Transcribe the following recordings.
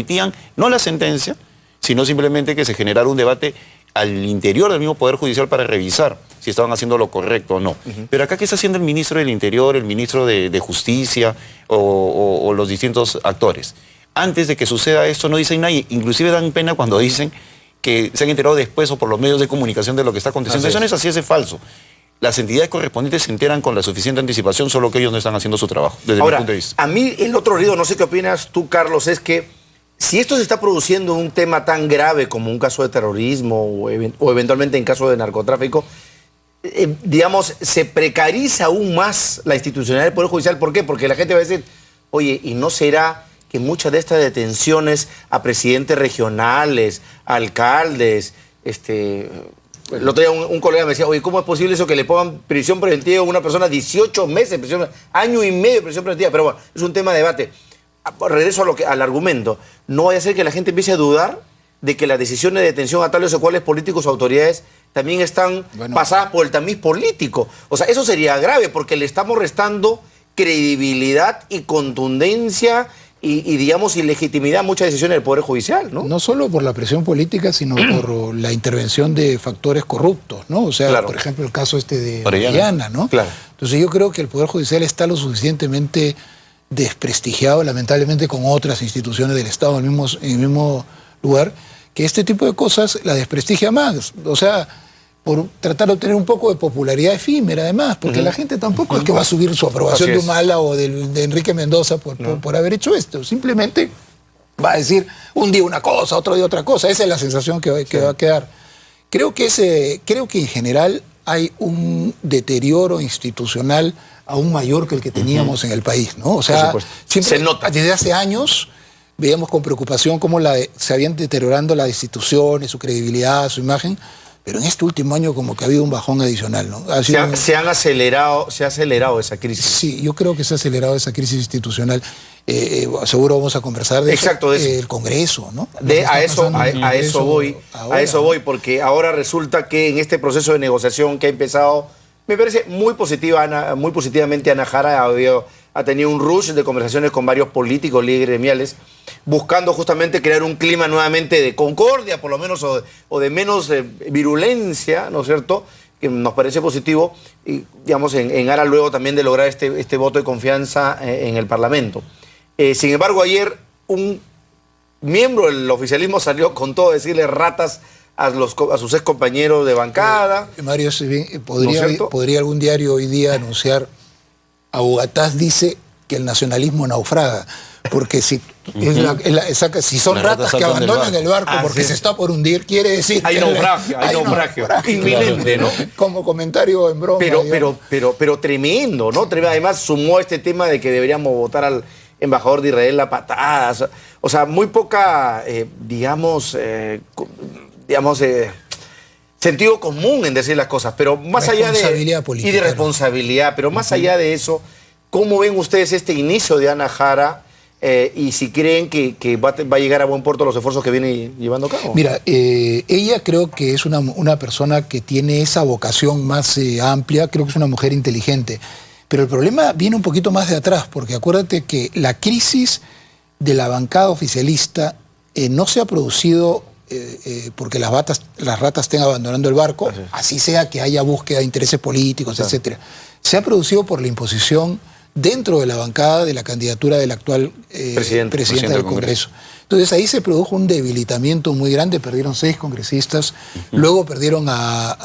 permitían no la sentencia, sino simplemente que se generara un debate al interior del mismo Poder Judicial para revisar si estaban haciendo lo correcto o no. Pero acá, ¿qué está haciendo el ministro del Interior, el ministro de Justicia o los distintos actores? Antes de que suceda esto no dicen nada, inclusive dan pena cuando dicen que se han enterado después o por los medios de comunicación de lo que está aconteciendo. Eso no es así, es falso. Las entidades correspondientes se enteran con la suficiente anticipación, solo que ellos no están haciendo su trabajo, desde mi punto de vista. A mí el otro ruido, no sé qué opinas tú, Carlos, es que si esto se está produciendo un tema tan grave como un caso de terrorismo o eventualmente en caso de narcotráfico, digamos, se precariza aún más la institucionalidad del Poder Judicial. ¿Por qué? Porque la gente va a decir, oye, ¿y no será que muchas de estas detenciones a presidentes regionales, alcaldes, el otro día un colega me decía, oye, ¿cómo es posible eso que le pongan prisión preventiva a una persona 18 meses, año y medio de prisión preventiva? Pero bueno, es un tema de debate. Regreso al argumento. No vaya a ser que la gente empiece a dudar de que las decisiones de detención a tales o cuales políticos o autoridades también están pasadas por el tamiz político. O sea, eso sería grave porque le estamos restando credibilidad y contundencia y digamos, ilegitimidad a muchas decisiones del Poder Judicial, ¿no? No solo por la presión política, sino por la intervención de factores corruptos, ¿no? O sea, por ejemplo, el caso de Orellana, ¿no? Claro. Entonces yo creo que el Poder Judicial está lo suficientemente desprestigiado, lamentablemente, con otras instituciones del Estado en el mismo lugar, que este tipo de cosas la desprestigia más. O sea, por tratar de obtener un poco de popularidad efímera, además, porque la gente tampoco es que va a subir su aprobación de Humala o de Enrique Mendoza por haber hecho esto. Simplemente va a decir un día una cosa, otro día otra cosa. Esa es la sensación que va a quedar. Creo que en general hay un deterioro institucional aún mayor que el que teníamos en el país, ¿no? O sea, siempre, se nota. Desde hace años veíamos con preocupación cómo se habían deteriorando las instituciones, su credibilidad, su imagen, pero en este último año como que ha habido un bajón adicional, ¿no? Se ha acelerado esa crisis. Sí, yo creo que se ha acelerado esa crisis institucional. Seguro vamos a conversar de el Congreso, ¿no? A eso voy, porque ahora resulta que en este proceso de negociación que ha empezado, me parece muy positivamente Ana Jara ha tenido un rush de conversaciones con varios políticos, líderes gremiales, buscando justamente crear un clima nuevamente de concordia, por lo menos, o de menos virulencia, ¿no es cierto?, que nos parece positivo, y, digamos, en aras luego también de lograr este voto de confianza en el Parlamento. Sin embargo, ayer un miembro del oficialismo salió con todo, decirle ratas a sus ex compañeros de bancada. Mario, ¿podría algún diario hoy día anunciar: a Bogatás dice que el nacionalismo naufraga? Porque si son ratas que abandonan el barco porque se está por hundir, quiere decir hay naufragio inminente, ¿no? Como comentario en broma. Pero tremendo, ¿no? Además sumó este tema de que deberíamos votar al embajador de Israel la patada. O sea, muy poca, sentido común en decir las cosas, pero más allá de... política, y de responsabilidad, pero más allá de eso, ¿cómo ven ustedes este inicio de Ana Jara y si creen que va a llegar a buen puerto los esfuerzos que viene llevando a cabo? Mira, ella creo que es una persona que tiene esa vocación más amplia, creo que es una mujer inteligente, pero el problema viene un poquito más de atrás, porque acuérdate que la crisis de la bancada oficialista no se ha producido porque las ratas estén abandonando el barco, así sea que haya búsqueda de intereses políticos, etcétera. Se ha producido por la imposición dentro de la bancada de la candidatura del actual presidente del Congreso. Entonces ahí se produjo un debilitamiento muy grande, perdieron 6 congresistas, luego perdieron a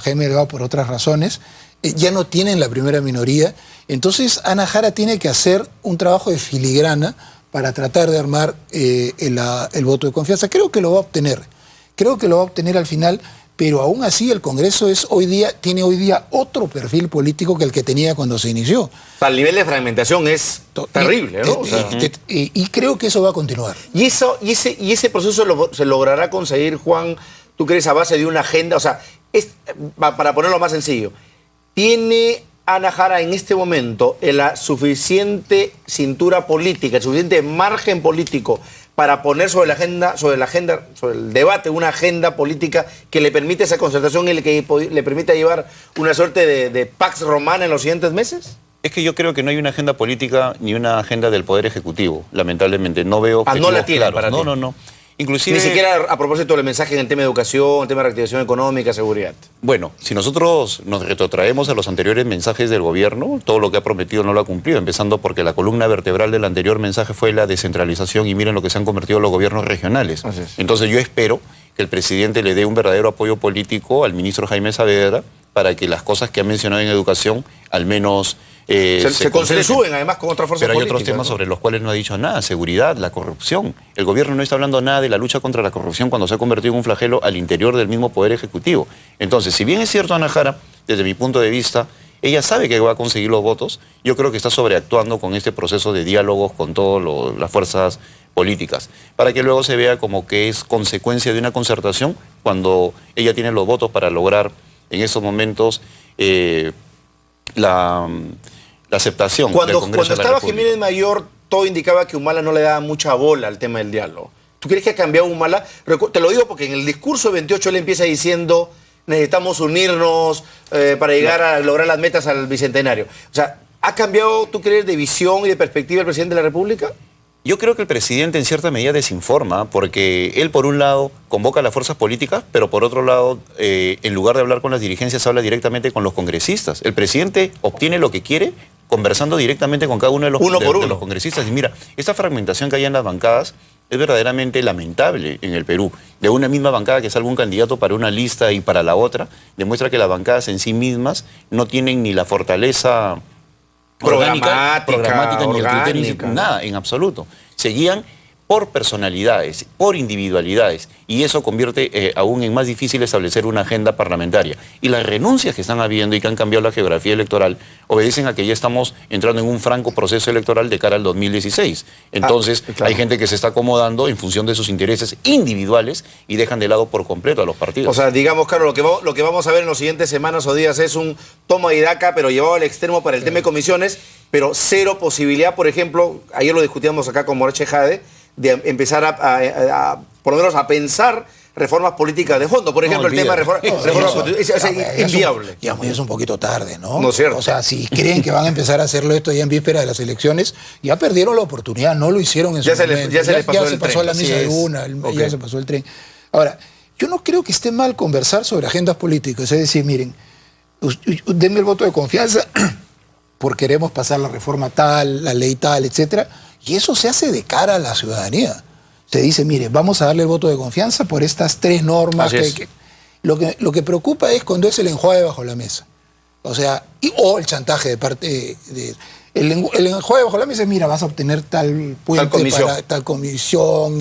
Jaime Delgado por otras razones, ya no tienen la primera minoría. Entonces Ana Jara tiene que hacer un trabajo de filigrana para tratar de armar el voto de confianza. Creo que lo va a obtener al final, pero aún así el Congreso tiene hoy día otro perfil político que el que tenía cuando se inició. O sea, el nivel de fragmentación es terrible, ¿no? Y creo que eso va a continuar. ¿Y ese proceso se logrará conseguir, Juan, tú crees, a base de una agenda? O sea, para ponerlo más sencillo, ¿tiene Ana Jara en este momento la suficiente cintura política, el suficiente margen político para poner sobre el debate una agenda política que le permite esa concertación y que le permita llevar una suerte de pax romana en los siguientes meses? Es que yo creo que no hay una agenda política ni una agenda del Poder Ejecutivo, lamentablemente. No veo no la objetivos tiene claros. para ti. No. Inclusive, Ni siquiera a propósito del mensaje en el tema de educación, el tema de reactivación económica, seguridad. bueno, si nosotros nos retrotraemos a los anteriores mensajes del gobierno, todo lo que ha prometido no lo ha cumplido, empezando porque la columna vertebral del anterior mensaje fue la descentralización y miren lo que se han convertido los gobiernos regionales. Así es. Entonces yo espero que el presidente le dé un verdadero apoyo político al ministro Jaime Saavedra para que las cosas que ha mencionado en educación al menos se consensúen además con otras fuerzas Pero hay políticas. otros temas sobre los cuales no ha dicho nada. Seguridad, la corrupción. El gobierno no está hablando nada de la lucha contra la corrupción cuando se ha convertido en un flagelo al interior del mismo Poder Ejecutivo. Entonces, si bien es cierto, Ana Jara, desde mi punto de vista, ella sabe que va a conseguir los votos, yo creo que está sobreactuando con este proceso de diálogos con todas las fuerzas políticas, para que luego se vea como que es consecuencia de una concertación cuando ella tiene los votos para lograr en esos momentos la aceptación del Congreso Cuando de la estaba República. Jiménez Mayor, todo indicaba que Humala no le daba mucha bola al tema del diálogo. ¿Tú crees que ha cambiado Humala? Te lo digo porque en el discurso 28 él empieza diciendo necesitamos unirnos para llegar a lograr las metas al Bicentenario. O sea, ¿ha cambiado, tú crees, de visión y de perspectiva el presidente de la República? Yo creo que el presidente en cierta medida desinforma porque él por un lado convoca a las fuerzas políticas, pero por otro lado, en lugar de hablar con las dirigencias, habla directamente con los congresistas. El presidente obtiene lo que quiere conversando directamente con cada uno de los, de los congresistas. Y mira, esta fragmentación que hay en las bancadas es verdaderamente lamentable en el Perú. De una misma bancada que salga un candidato para una lista y para la otra, demuestra que las bancadas en sí mismas no tienen ni la fortaleza programática ni el criterio, nada, en absoluto. Seguían por personalidades, por individualidades, y eso convierte aún en más difícil establecer una agenda parlamentaria. Y las renuncias que están habiendo y que han cambiado la geografía electoral obedecen a que ya estamos entrando en un franco proceso electoral de cara al 2016. Entonces, claro, hay gente que se está acomodando en función de sus intereses individuales y dejan de lado por completo a los partidos. O sea, digamos, Carlos, lo que vamos a ver en las siguientes semanas o días es un toma y daca, pero llevado al extremo para el tema de comisiones, pero cero posibilidad, por ejemplo, ayer lo discutíamos acá con Moreche Jade, de empezar por lo menos a pensar reformas políticas de fondo. Por ejemplo, el tema de reformas es inviable. Ya es un poquito tarde, ¿no? No es cierto. O sea, si creen que van a empezar a hacerlo esto ya en víspera de las elecciones, ya perdieron la oportunidad, no lo hicieron en su momento. Ya se les pasó el tren. Ya se pasó la misa de una, ya se pasó el tren. Ahora, yo no creo que esté mal conversar sobre agendas políticas. Es decir, miren, denme el voto de confianza porque queremos pasar la reforma tal, la ley tal, etcétera. Y eso se hace de cara a la ciudadanía. Se dice, mire, vamos a darle el voto de confianza por estas tres normas. Lo que preocupa es cuando es el enjuague bajo la mesa. O sea, o el chantaje de parte de... El enjuague bajo la mesa es, mira, vas a obtener tal puente para tal comisión,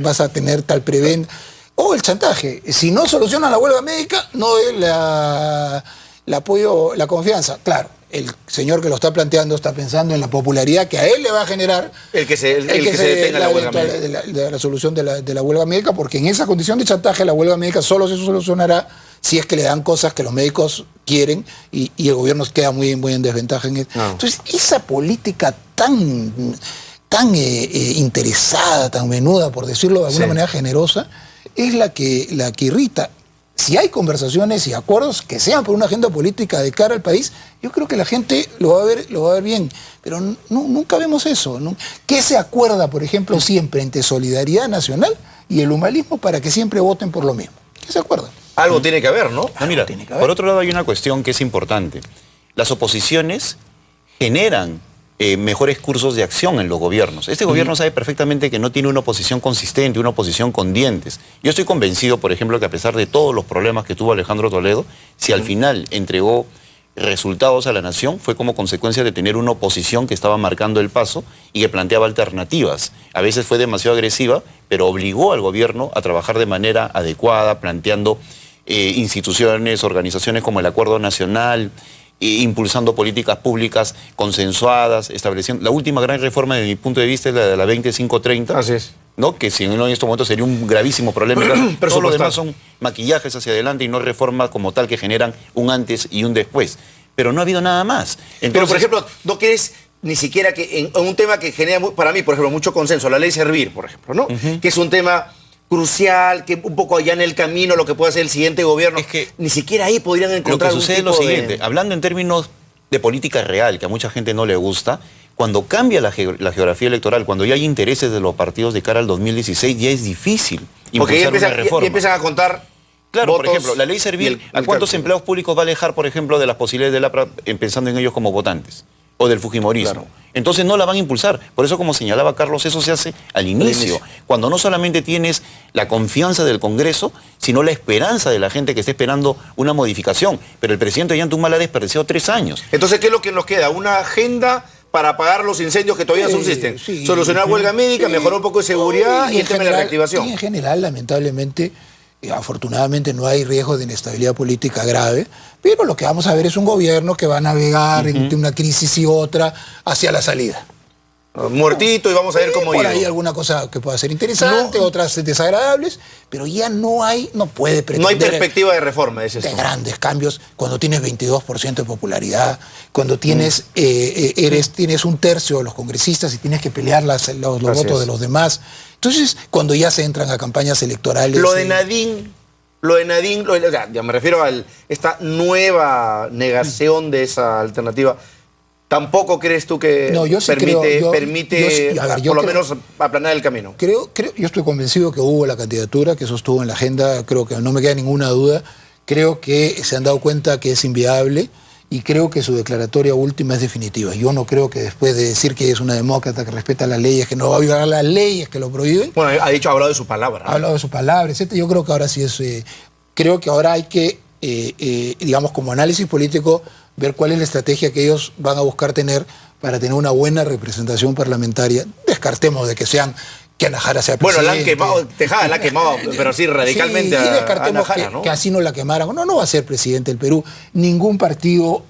vas a tener tal preventa. O el chantaje. Si no soluciona la huelga médica, no es el apoyo, la confianza. Claro. El señor que lo está planteando está pensando en la popularidad que a él le va a generar el que se detenga la huelga médica. De la solución de la huelga médica, porque en esa condición de chantaje la huelga médica solo se solucionará si es que le dan cosas que los médicos quieren y el gobierno queda muy en desventaja en eso. No. Entonces, esa política tan interesada, tan menuda, por decirlo de alguna manera generosa, es la que irrita. Si hay conversaciones y acuerdos que sean por una agenda política de cara al país, yo creo que la gente lo va a ver bien. Pero nunca vemos eso. ¿Qué se acuerda, por ejemplo, siempre entre Solidaridad Nacional y el humanismo para que siempre voten por lo mismo? ¿Qué se acuerda? Algo tiene que haber, ¿no? Mira, por otro lado hay una cuestión que es importante. Las oposiciones generan mejores cursos de acción en los gobiernos. Este gobierno sabe perfectamente que no tiene una oposición consistente, una oposición con dientes. Yo estoy convencido, por ejemplo, que a pesar de todos los problemas que tuvo Alejandro Toledo, si al final entregó resultados a la nación, fue como consecuencia de tener una oposición que estaba marcando el paso y que planteaba alternativas. A veces fue demasiado agresiva, pero obligó al gobierno a trabajar de manera adecuada, planteando instituciones, organizaciones como el Acuerdo Nacional, impulsando políticas públicas consensuadas, estableciendo... La última gran reforma, desde mi punto de vista, es la de la 2530. Así es. ¿No? Que si en estos momentos sería un gravísimo problema. Todo lo demás son maquillajes hacia adelante y no reformas como tal que generan un antes y un después. Pero no ha habido nada más. Entonces, pero, por ejemplo, ¿no quieres ni siquiera que en un tema que genera, para mí, por ejemplo, mucho consenso, la ley Servir, por ejemplo, ¿no? Que es un tema crucial, que un poco allá en el camino lo que puede hacer el siguiente gobierno, es que ni siquiera ahí podrían encontrar lo que sucede es lo siguiente, hablando en términos de política real, que a mucha gente no le gusta, cuando cambia la geografía electoral, cuando ya hay intereses de los partidos de cara al 2016, ya es difícil porque ya impulsar una reforma. empiezan a contar Claro, votos, por ejemplo, la ley Servil, ¿a cuántos empleados públicos va a alejar, por ejemplo, de las posibilidades del APRA, pensando en ellos como votantes? O del fujimorismo. Claro. Entonces no la van a impulsar. Por eso, como señalaba Carlos, eso se hace al inicio. Cuando no solamente tienes la confianza del Congreso, sino la esperanza de la gente que está esperando una modificación. Pero el presidente Ollanta ha desperdiciado 3 años. Entonces, ¿qué es lo que nos queda? Una agenda para apagar los incendios que todavía subsisten. Sí, solucionar huelga médica, mejorar un poco de seguridad y el tema de la reactivación. Y en general, lamentablemente, afortunadamente no hay riesgo de inestabilidad política grave, pero lo que vamos a ver es un gobierno que va a navegar entre una crisis y otra hacia la salida. Muertito y vamos a ver cómo Por llega. ahí alguna cosa que pueda ser interesante, otras desagradables, pero ya no puede pretender... No hay perspectiva de reforma, es de esto. grandes cambios cuando tienes 22% de popularidad, cuando tienes, tienes un tercio de los congresistas y tienes que pelear los votos de los demás. Entonces, cuando ya se entran a campañas electorales... Lo de Nadine, ya me refiero a esta nueva negación de esa alternativa. ¿Tampoco crees tú que No, yo sí permite por lo menos aplanar el camino? Yo estoy convencido que hubo la candidatura, que eso estuvo en la agenda, creo que no me queda ninguna duda. Creo que se han dado cuenta que es inviable y creo que su declaratoria última es definitiva. Yo no creo que después de decir que es una demócrata que respeta las leyes, que no va a violar las leyes que lo prohíben... Bueno, ha hablado de su palabra. Ha hablado de su palabra, etc. Yo creo que ahora sí es... creo que ahora hay que, digamos, como análisis político, ver cuál es la estrategia que ellos van a buscar tener para tener una buena representación parlamentaria. Descartemos de que Ana Jara sea presidente. Bueno, la han quemado, Tejada la ha quemado, pero sí radicalmente sí, y descartemos a Ana Jara, ¿no? que así no la quemaran. No va a ser presidente del Perú. Ningún partido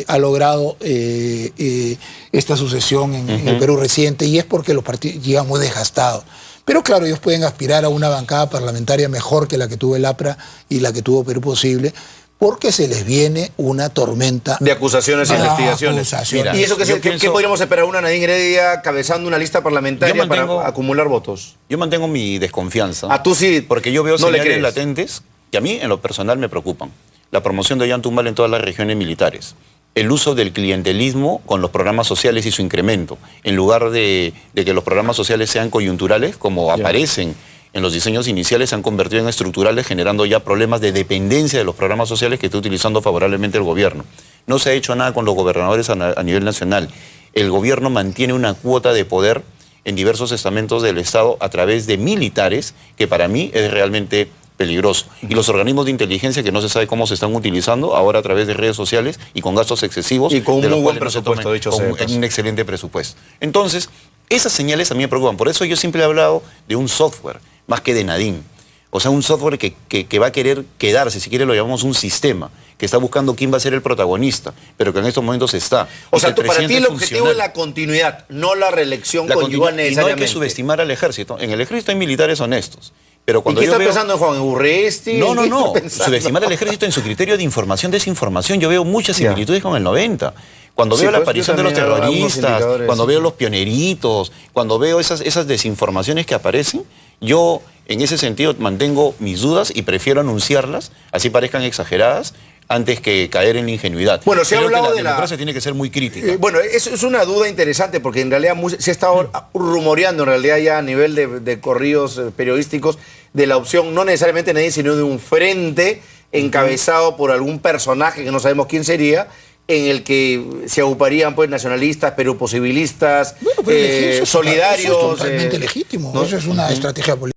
ha logrado esta sucesión en el Perú reciente y es porque los partidos llegan muy desgastados. Pero claro, ellos pueden aspirar a una bancada parlamentaria mejor que la que tuvo el APRA y la que tuvo Perú Posible, porque se les viene una tormenta de acusaciones e investigaciones. Mira, ¿y eso qué podríamos esperar? ¿Una Nadine Heredia cabezando una lista parlamentaria para acumular votos? Yo mantengo mi desconfianza. Tú sí. Porque yo veo señales latentes que a mí, en lo personal, me preocupan. La promoción de Ollanta en todas las regiones militares. El uso del clientelismo con los programas sociales y su incremento. En lugar de que los programas sociales sean coyunturales, como aparecen en los diseños iniciales, se han convertido en estructurales, generando ya problemas de dependencia de los programas sociales que está utilizando favorablemente el gobierno. No se ha hecho nada con los gobernadores a nivel nacional. El gobierno mantiene una cuota de poder en diversos estamentos del Estado a través de militares, que para mí es realmente peligroso. Y los organismos de inteligencia que no se sabe cómo se están utilizando ahora a través de redes sociales y con gastos excesivos. Y con un muy buen presupuesto, dicho sea. Con un excelente presupuesto. Entonces, esas señales a mí me preocupan. Por eso yo siempre he hablado de un software, más que de Nadine. O sea, un software que va a querer quedarse, si quiere lo llamamos un sistema, que está buscando quién va a ser el protagonista, pero que en estos momentos está. O sea, para ti el objetivo es la continuidad, no la reelección conyugal necesariamente. Y no hay que subestimar al ejército. En el ejército hay militares honestos. Pero cuando ¿Y qué está pensando Juan Urresti? No. Subestimar al ejército en su criterio de información, desinformación. Yo veo muchas similitudes con el 90. Cuando veo la aparición de los terroristas, cuando veo los pioneritos, cuando veo esas desinformaciones que aparecen, yo en ese sentido mantengo mis dudas y prefiero anunciarlas, así parezcan exageradas, antes que caer en la ingenuidad. Bueno, se ha hablado de la democracia tiene que ser muy crítica. Bueno, eso es una duda interesante porque en realidad se ha estado rumoreando en realidad ya a nivel de corridos periodísticos de la opción, no necesariamente nadie, sino de un frente encabezado por algún personaje que no sabemos quién sería, en el que se agruparían pues nacionalistas, peruposibilistas, solidarios. Eso es totalmente legítimo, ¿no? Eso es una estrategia política.